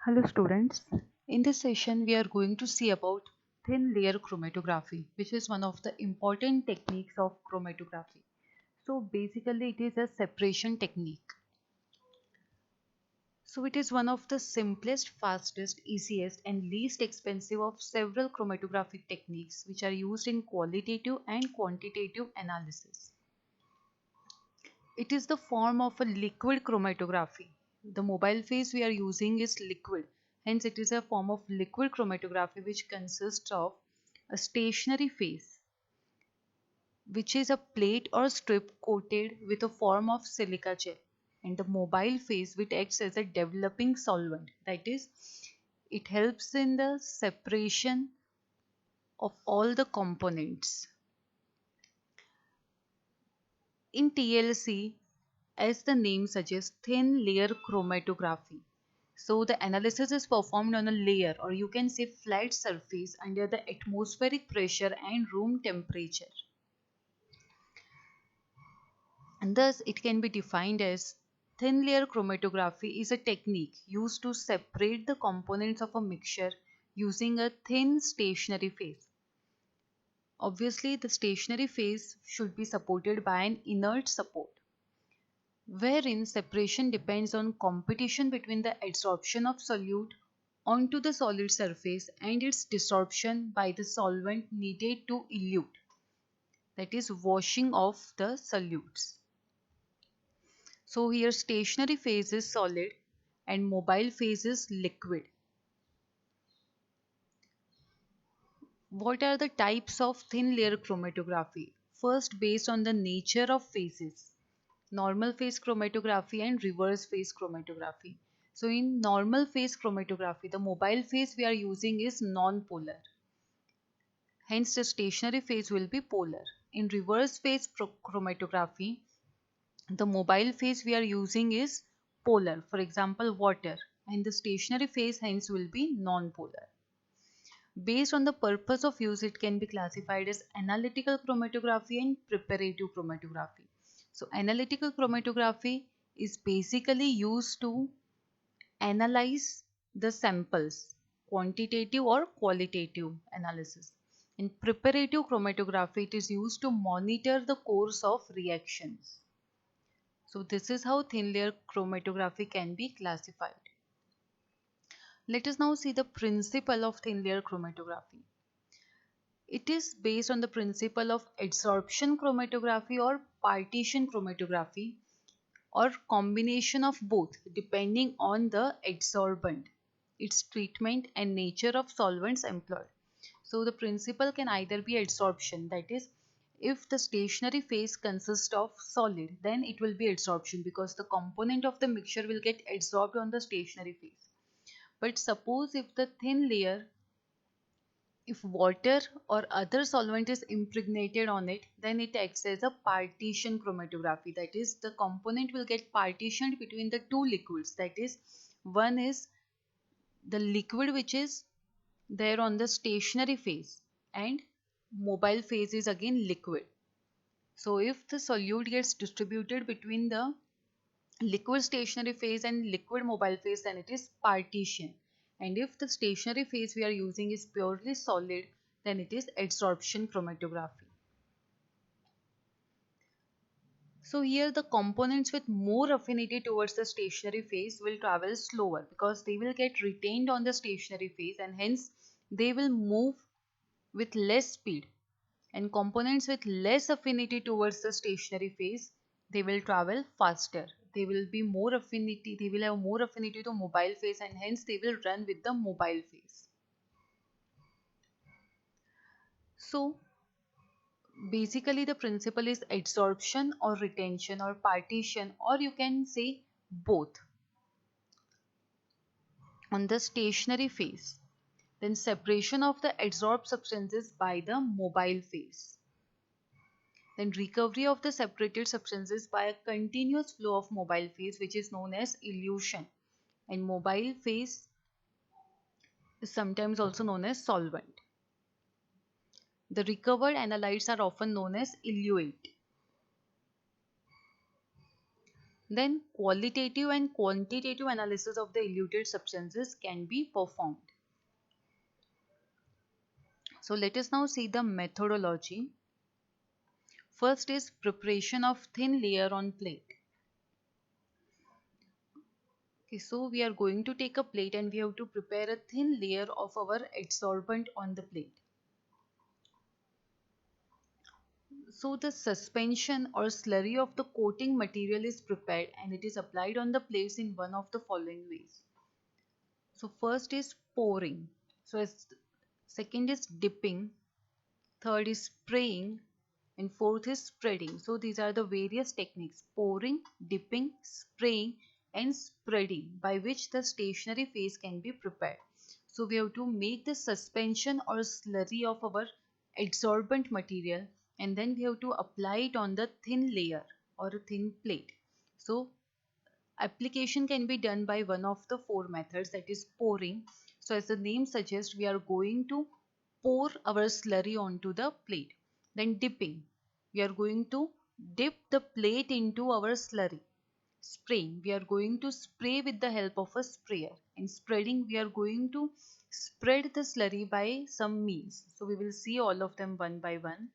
Hello students. In this session we are going to see about thin layer chromatography, which is one of the important techniques of chromatography. So basically it is a separation technique. So it is one of the simplest, fastest, easiest and least expensive of several chromatographic techniques which are used in qualitative and quantitative analysis. It is the form of a liquid chromatography. The mobile phase we are using is liquid. Hence, it is a form of liquid chromatography which consists of a stationary phase, which is a plate or strip coated with a form of silica gel, and the mobile phase which acts as a developing solvent. That is, it helps in the separation of all the components. In TLC, as the name suggests, thin layer chromatography. So the analysis is performed on a layer, or you can say flat surface, under the atmospheric pressure and room temperature. And thus it can be defined as thin layer chromatography is a technique used to separate the components of a mixture using a thin stationary phase. Obviously, the stationary phase should be supported by an inert support, wherein separation depends on competition between the adsorption of solute onto the solid surface and its desorption by the solvent needed to elute, that is, washing off the solutes. So here stationary phase is solid and mobile phase is liquid. What are the types of thin layer chromatography? First, based on the nature of phases, normal phase chromatography and reverse phase chromatography. So in normal phase chromatography, the mobile phase we are using is non-polar. Hence the stationary phase will be polar. In reverse phase chromatography, the mobile phase we are using is polar, for example water, and the stationary phase hence will be non-polar. Based on the purpose of use, it can be classified as analytical chromatography and preparative chromatography. So analytical chromatography is basically used to analyze the samples, quantitative or qualitative analysis. In preparative chromatography, it is used to monitor the course of reactions. So this is how thin layer chromatography can be classified. Let us now see the principle of thin layer chromatography. It is based on the principle of adsorption chromatography or partition chromatography, or combination of both depending on the adsorbent, its treatment and nature of solvents employed. So the principle can either be adsorption, that is, if the stationary phase consists of solid, then it will be adsorption because the component of the mixture will get adsorbed on the stationary phase. But suppose if the thin layer, if water or other solvent is impregnated on it, then it acts as a partition chromatography. That is, the component will get partitioned between the two liquids. That is, one is the liquid which is there on the stationary phase, and mobile phase is again liquid. So if the solute gets distributed between the liquid stationary phase and liquid mobile phase, then it is partition. And if the stationary phase we are using is purely solid, then it is adsorption chromatography. So here the components with more affinity towards the stationary phase will travel slower because they will get retained on the stationary phase, and hence they will move with less speed. And components with less affinity towards the stationary phase, they will travel faster. They will be more affinity, they will have more affinity to mobile phase, and hence they will run with the mobile phase. So basically the principle is adsorption or retention or partition, or you can say both, on the stationary phase. Then separation of the adsorbed substances by the mobile phase. Then recovery of the separated substances by a continuous flow of mobile phase, which is known as elution. And mobile phase is sometimes also known as solvent. The recovered analytes are often known as eluate. Then qualitative and quantitative analysis of the eluted substances can be performed. So let us now see the methodology. First is preparation of thin layer on plate. Okay, so we are going to take a plate and we have to prepare a thin layer of our adsorbent on the plate. So the suspension or slurry of the coating material is prepared and it is applied on the plates in one of the following ways. So first is pouring. Second is dipping. Third is spraying. And fourth is spreading. So these are the various techniques: pouring, dipping, spraying and spreading, by which the stationary phase can be prepared. So we have to make the suspension or slurry of our adsorbent material and then we have to apply it on the thin layer or a thin plate. So application can be done by one of the four methods, that is pouring. So as the name suggests, we are going to pour our slurry onto the plate. Then dipping, we are going to dip the plate into our slurry. Spraying, we are going to spray with the help of a sprayer. And spreading, we are going to spread the slurry by some means. So we will see all of them one by one.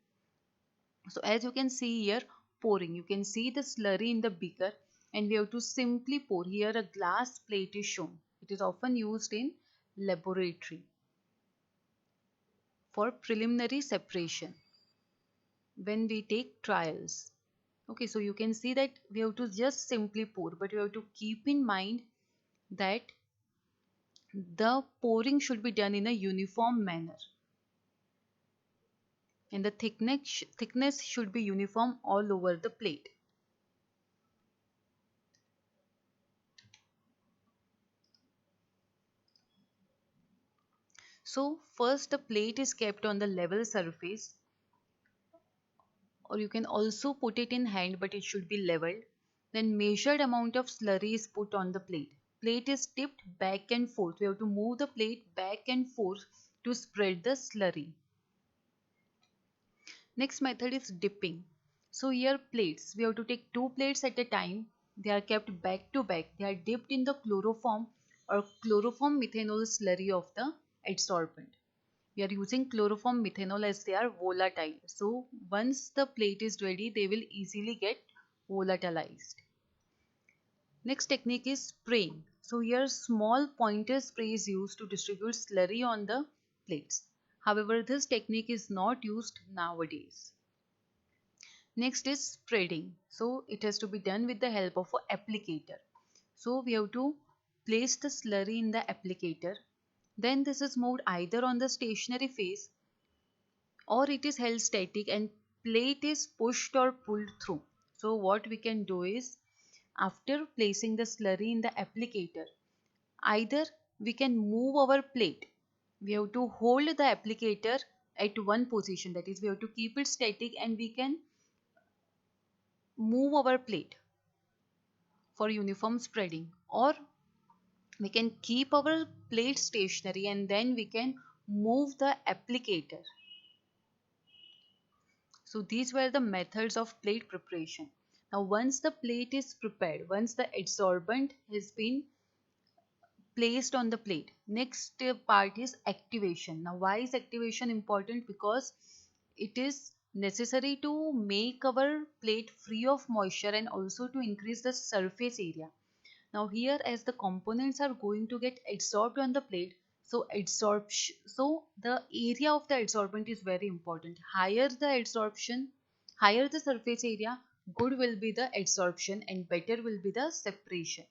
So as you can see here, pouring, you can see the slurry in the beaker and we have to simply pour. Here a glass plate is shown. It is often used in laboratory for preliminary separation when we take trials. Okay, so you can see that we have to just simply pour, but you have to keep in mind that the pouring should be done in a uniform manner and the thickness should be uniform all over the plate. So first the plate is kept on the level surface, or you can also put it in hand, but it should be leveled. Then measured amount of slurry is put on the plate. Plate is tipped back and forth. We have to move the plate back and forth to spread the slurry. Next method is dipping. So here plates, we have to take two plates at a time. They are kept back to back. They are dipped in the chloroform or chloroform methanol slurry of the adsorbent. We are using chloroform methanol as they are volatile. So once the plate is ready, they will easily get volatilized. Next technique is spraying. So here small pointer spray is used to distribute slurry on the plates. However, this technique is not used nowadays. Next is spreading. So it has to be done with the help of an applicator. So we have to place the slurry in the applicator. Then this is moved either on the stationary phase or it is held static and plate is pushed or pulled through. So what we can do is, after placing the slurry in the applicator, either we can move our plate. We have to hold the applicator at one position, that is we have to keep it static and we can move our plate for uniform spreading, or we can keep our plate stationary and then we can move the applicator. So these were the methods of plate preparation. Now once the plate is prepared, once the adsorbent has been placed on the plate, next part is activation. Now why is activation important? Because it is necessary to make our plate free of moisture and also to increase the surface area. Now here, as the components are going to get adsorbed on the plate, so adsorption, so the area of the adsorbent is very important. Higher the adsorption, higher the surface area, good will be the adsorption and better will be the separation.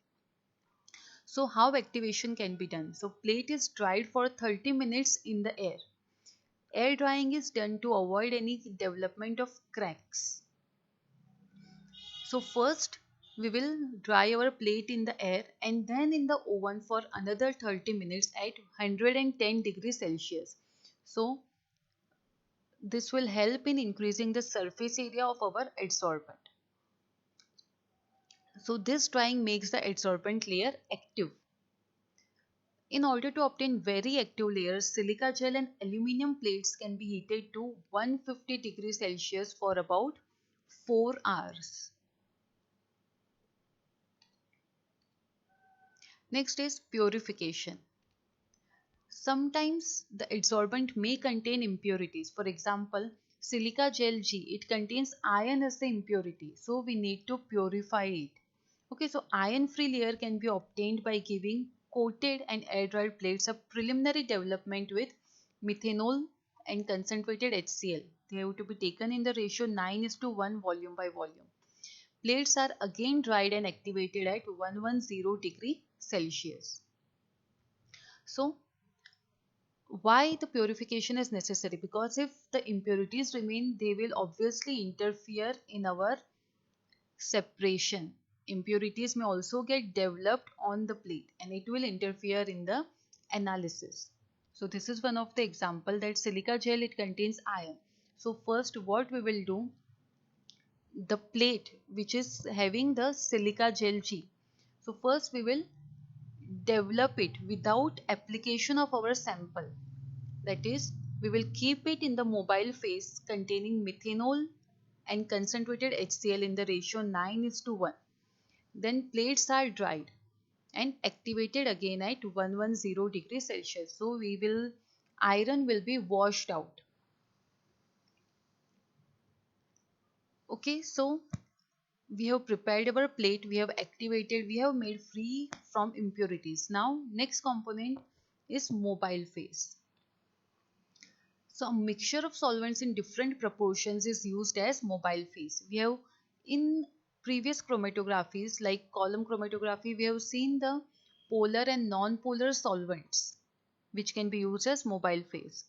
So how activation can be done? So plate is dried for 30 minutes in the air. Air drying is done to avoid any development of cracks. So first we will dry our plate in the air and then in the oven for another 30 minutes at 110 degrees Celsius. So this will help in increasing the surface area of our adsorbent. So this drying makes the adsorbent layer active. In order to obtain very active layers, silica gel and aluminum plates can be heated to 150 degrees Celsius for about 4 hours. Next is purification. Sometimes the adsorbent may contain impurities. For example, silica gel G, it contains iron as the impurity. So we need to purify it. Okay, so iron-free layer can be obtained by giving coated and air-dried plates a preliminary development with methanol and concentrated HCl. They have to be taken in the ratio 9:1 volume by volume. Plates are again dried and activated at 110 degree Celsius. So why the purification is necessary? Because if the impurities remain, they will obviously interfere in our separation. Impurities may also get developed on the plate and it will interfere in the analysis. So this is one of the example that silica gel, it contains iron. So first what we will do, the plate which is having the silica gel G. So first we will develop it without application of our sample. That is, we will keep it in the mobile phase containing methanol and concentrated HCl in the ratio 9:1. Then plates are dried and activated again at 110 degrees Celsius. So iron will be washed out. Okay, so we have prepared our plate, we have activated, we have made free from impurities. Now next component is mobile phase. So a mixture of solvents in different proportions is used as mobile phase. We have in previous chromatographies like column chromatography, we have seen the polar and non-polar solvents which can be used as mobile phase.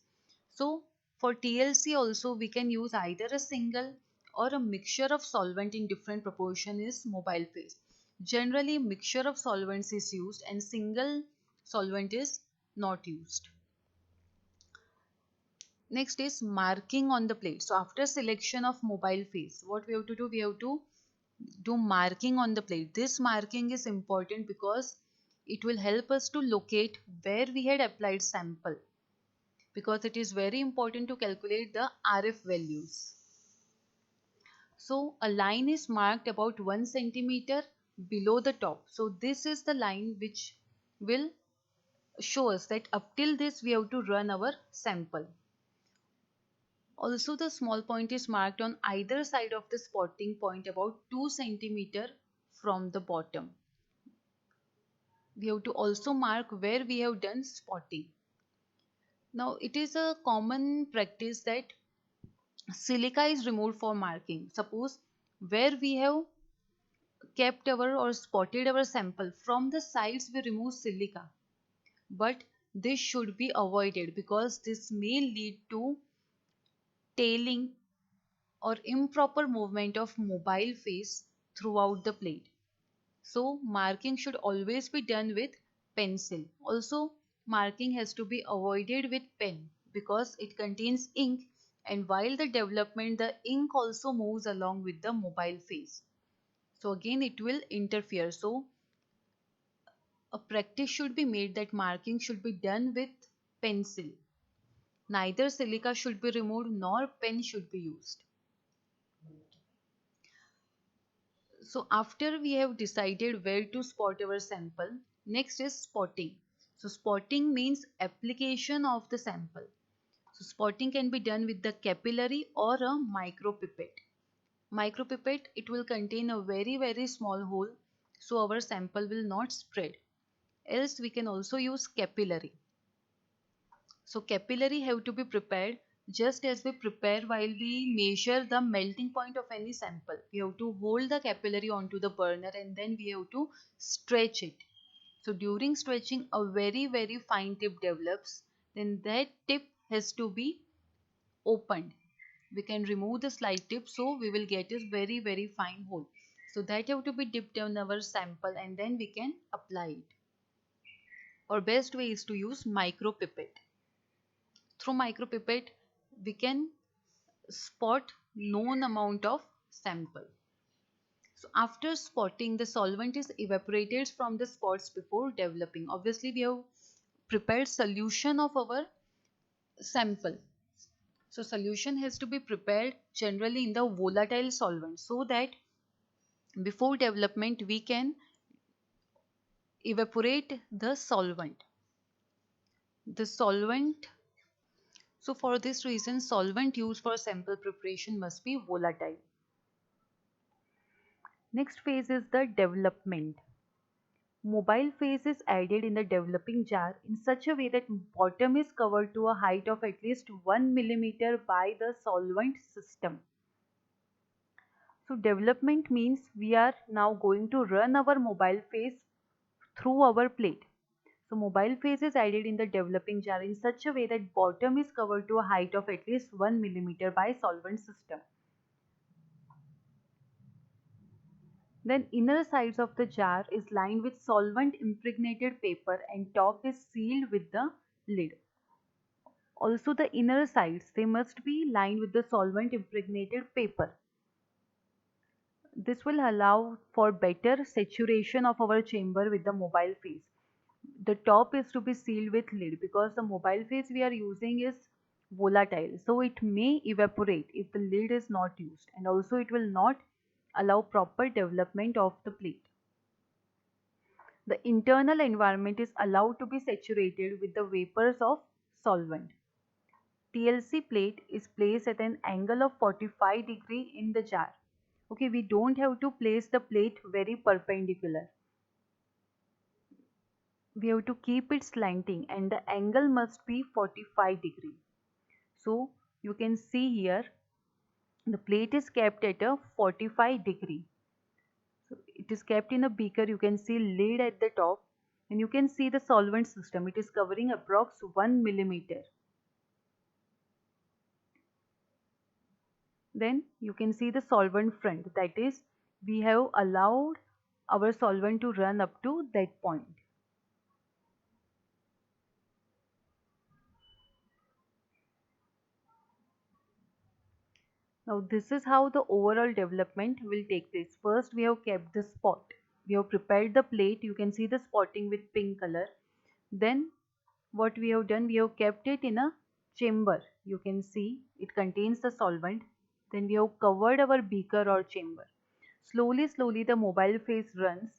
So for TLC also we can use either a single or a mixture of solvent in different proportion is mobile phase. Generally mixture of solvents is used and single solvent is not used. Next is marking on the plate. So after selection of mobile phase, what we have to do? We have to do marking on the plate. This marking is important because it will help us to locate where we had applied sample, because it is very important to calculate the RF values. So a line is marked about 1 centimeter below the top. So this is the line which will show us that up till this we have to run our sample. Also, the small point is marked on either side of the spotting point about 2 centimeter from the bottom. We have to also mark where we have done spotting. Now, it is a common practice that silica is removed for marking. Suppose where we have kept our or spotted our sample, from the sides we remove silica. But this should be avoided because this may lead to tailing or improper movement of mobile phase throughout the plate. So marking should always be done with pencil. Also marking has to be avoided with pen because it contains ink, and while the development the ink also moves along with the mobile phase. So again it will interfere. So a practice should be made that marking should be done with pencil. Neither silica should be removed nor pen should be used. So after we have decided where to spot our sample, next is spotting. So spotting means application of the sample. So spotting can be done with the capillary or a micropipette. Micropipette, it will contain a very small hole so our sample will not spread. Else we can also use capillary. So capillary have to be prepared just as we prepare while we measure the melting point of any sample. We have to hold the capillary onto the burner and then we have to stretch it. So during stretching a very fine tip develops. Then that tip has to be opened. We can remove the slight tip so we will get a very fine hole. So that have to be dipped in our sample and then we can apply it. Our best way is to use micropipette. Through micropipette, we can spot known amount of sample. So after spotting, the solvent is evaporated from the spots before developing. Obviously, we have prepared solution of our sample. So solution has to be prepared generally in the volatile solvent so that before development we can Evaporate the solvent. The solvent, so for this reason, solvent used for sample preparation must be volatile. Next phase is the development. Mobile phase is added in the developing jar in such a way that bottom is covered to a height of at least 1 millimeter by the solvent system. So development means we are now going to run our mobile phase through our plate. So mobile phase is added in the developing jar in such a way that bottom is covered to a height of at least 1 millimeter by solvent system. Then inner sides of the jar is lined with solvent impregnated paper and top is sealed with the lid. Also the inner sides, they must be lined with the solvent impregnated paper. This will allow for better saturation of our chamber with the mobile phase. The top is to be sealed with lid because the mobile phase we are using is volatile, so it may evaporate if the lid is not used, and also it will not allow proper development of the plate. The internal environment is allowed to be saturated with the vapors of solvent. TLC plate is placed at an angle of 45 degree in the jar. Okay, we don't have to place the plate very perpendicular. We have to keep it slanting and the angle must be 45 degree. So you can see here the plate is kept at a 45 degree. So it is kept in a beaker. You can see lid at the top and you can see the solvent system. It is covering approx 1 millimeter. Then you can see the solvent front, that is we have allowed our solvent to run up to that point. Now this is how the overall development will take place. First we have kept the spot. We have prepared the plate. You can see the spotting with pink color. Then what we have done, we have kept it in a chamber. You can see it contains the solvent. Then we have covered our beaker or chamber. Slowly the mobile phase runs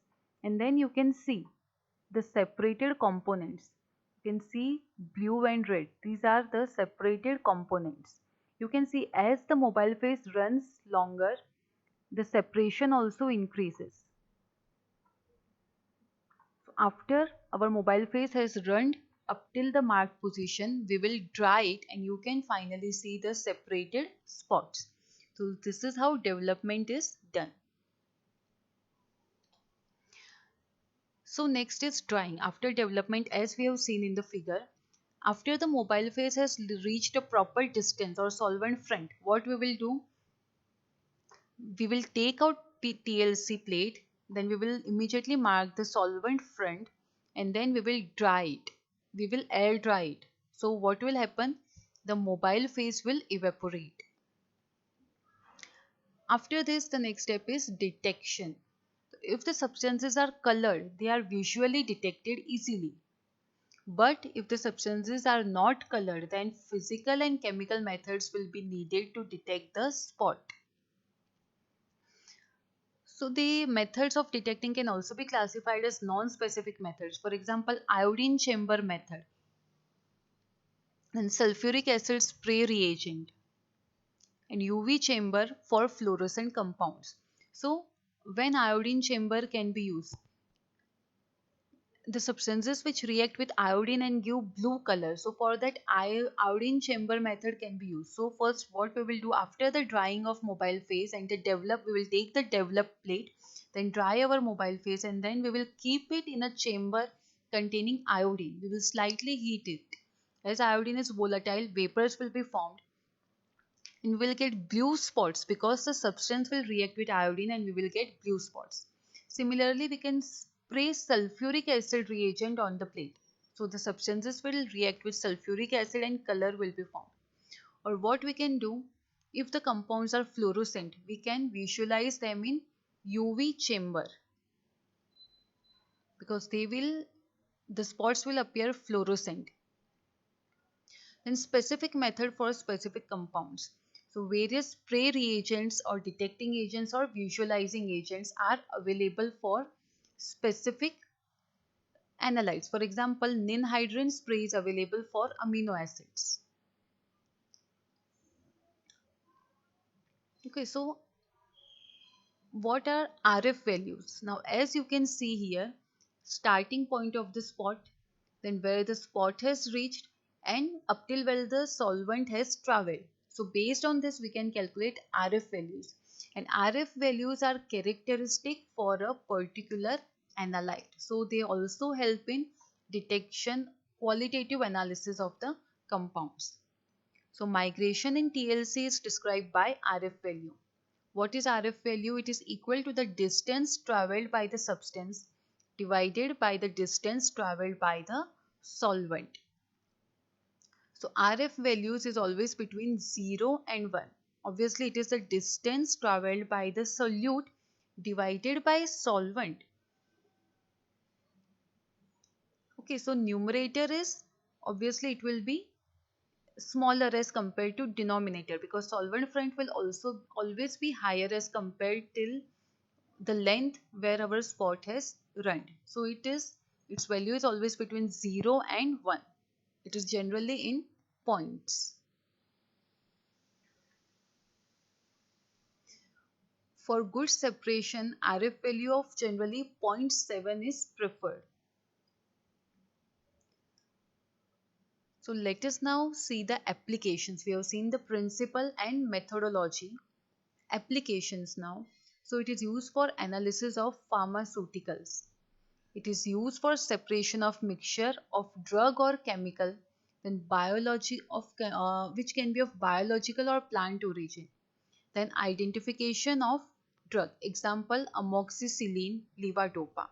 and then you can see the separated components. You can see blue and red. These are the separated components. You can see as the mobile phase runs longer, the separation also increases. So after our mobile phase has run up till the marked position, we will dry it and you can finally see the separated spots. So this is how development is done. So next is drying. After development, as we have seen in the figure, after the mobile phase has reached a proper distance or solvent front, what we will do? We will take out the TLC plate, then we will immediately mark the solvent front and then we will dry it. We will air dry it. So what will happen? The mobile phase will evaporate. After this, the next step is detection. If the substances are colored, they are visually detected easily. But if the substances are not colored, then physical and chemical methods will be needed to detect the spot. So the methods of detecting can also be classified as non-specific methods. For example, iodine chamber method and sulfuric acid spray reagent and UV chamber for fluorescent compounds. So when iodine chamber can be used, the substances which react with iodine and give blue color. So for that iodine chamber method can be used. So first what we will do after the drying of mobile phase and the develop, we will take the developed plate, then dry our mobile phase and then we will keep it in a chamber containing iodine. We will slightly heat it. As iodine is volatile, vapors will be formed and we will get blue spots because the substance will react with iodine and we will get blue spots. Similarly, we can spray sulfuric acid reagent on the plate. So the substances will react with sulfuric acid and color will be formed. Or what we can do, if the compounds are fluorescent, we can visualize them in UV chamber because the spots will appear fluorescent. Then specific method for specific compounds. So various spray reagents or detecting agents or visualizing agents are available for specific analytes. For example, ninhydrin spray is available for amino acids. Okay, so what are RF values? Now, as you can see here, starting point of the spot, then where the spot has reached, and up till where the solvent has traveled. So based on this, we can calculate RF values. And RF values are characteristic for a particular analyte. So they also help in detection, qualitative analysis of the compounds. So migration in TLC is described by RF value. What is RF value? It is equal to the distance traveled by the substance divided by the distance traveled by the solvent. So RF values is always between 0 and 1. Obviously, it is the distance traveled by the solute divided by solvent. Okay, so numerator is, obviously it will be smaller as compared to denominator, because solvent front will also always be higher as compared till the length where our spot has run. So its value is always between 0 and 1. It is generally in points. For good separation, RF value of generally 0.7 is preferred. So let us now see the applications. We have seen the principle and methodology. Applications now. So it is used for analysis of pharmaceuticals. It is used for separation of mixture of drug or chemical, then biology of which can be of biological or plant origin. Then identification of drug. Example, amoxicillin, levodopa.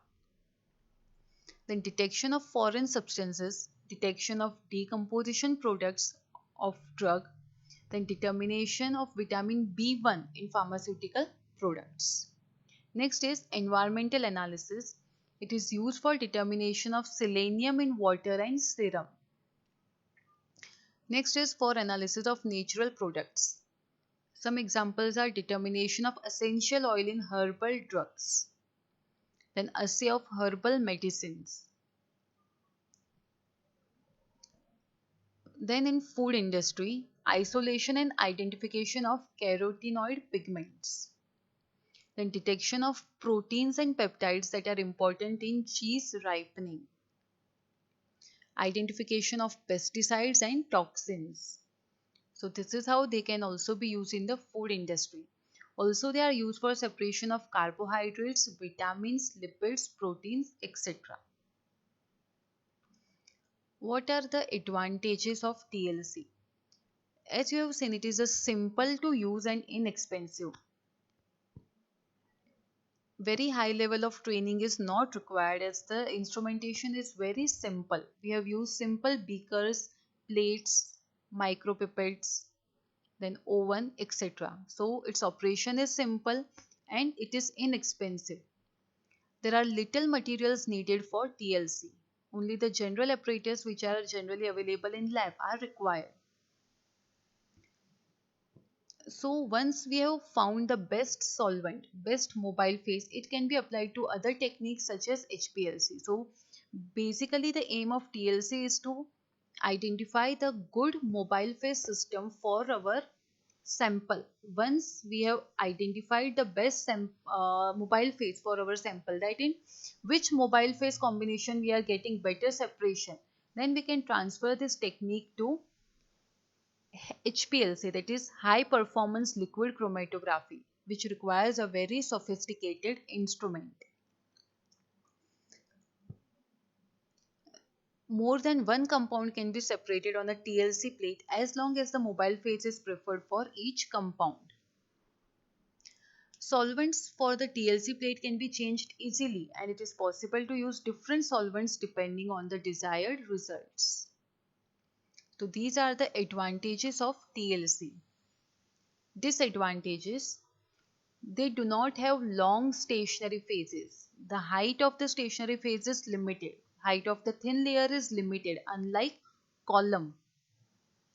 Then detection of foreign substances, detection of decomposition products of drug, then determination of vitamin B1 in pharmaceutical products. Next is environmental analysis. It is used for determination of selenium in water and serum. Next is for analysis of natural products. Some examples are determination of essential oil in herbal drugs. Then assay of herbal medicines. Then in food industry, isolation and identification of carotenoid pigments. Then detection of proteins and peptides that are important in cheese ripening. Identification of pesticides and toxins. So this is how they can also be used in the food industry. Also they are used for separation of carbohydrates, vitamins, lipids, proteins, etc. What are the advantages of TLC? As you have seen, it is a simple to use and inexpensive. Very high level of training is not required as the instrumentation is very simple. We have used simple beakers, plates, micropipettes, then oven, etc. So its operation is simple and it is inexpensive. There are little materials needed for TLC. Only the general apparatus which are generally available in lab are required. So once we have found the best solvent, best mobile phase, it can be applied to other techniques such as HPLC. So basically the aim of TLC is to identify the good mobile phase system for our sample. Once we have identified the best mobile phase for our sample, that in which mobile phase combination we are getting better separation, then we can transfer this technique to HPLC, that is high performance liquid chromatography, which requires a very sophisticated instrument. More than one compound can be separated on a TLC plate as long as the mobile phase is preferred for each compound. Solvents for the TLC plate can be changed easily, and it is possible to use different solvents depending on the desired results. So these are the advantages of TLC. Disadvantages: they do not have long stationary phases. The height of the stationary phase is limited. Height of the thin layer is limited, unlike column.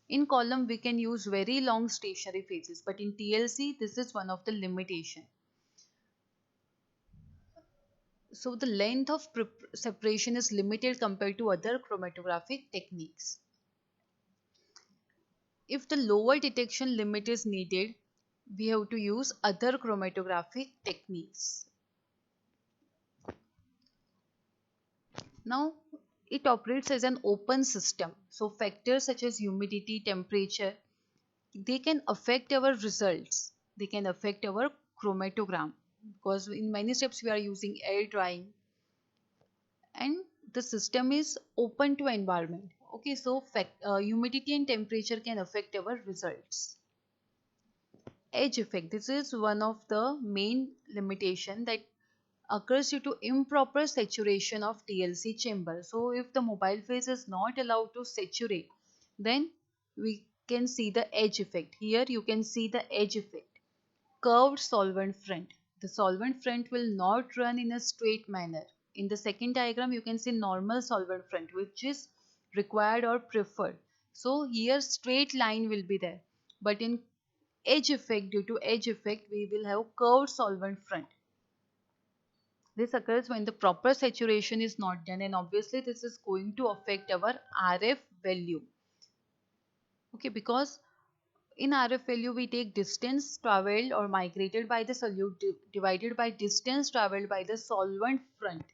In column we can use very long stationary phases, but in TLC this is one of the limitation. So the length of separation is limited compared to other chromatographic techniques. If the lower detection limit is needed, we have to use other chromatographic techniques. Now, it operates as an open system. So factors such as humidity, temperature, they can affect our results. They can affect our chromatogram because in many steps we are using air drying and the system is open to environment. Okay, so humidity and temperature can affect our results. Edge effect. This is one of the main limitation that occurs due to improper saturation of TLC chamber. So if the mobile phase is not allowed to saturate, then we can see the edge effect. Here you can see the edge effect. Curved solvent front. The solvent front will not run in a straight manner. In the second diagram, you can see normal solvent front, which is required or preferred. So here straight line will be there. But in edge effect, due to edge effect, we will have curved solvent front. This occurs when the proper saturation is not done, and obviously this is going to affect our RF value. Okay, because in RF value we take distance traveled or migrated by the solute divided by distance traveled by the solvent front.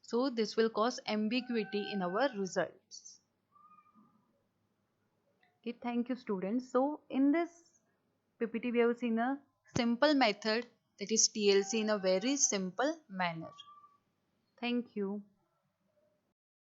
So this will cause ambiguity in our results. Okay, thank you students. So in this PPT we have seen a simple method, that is TLC, in a very simple manner. Thank you.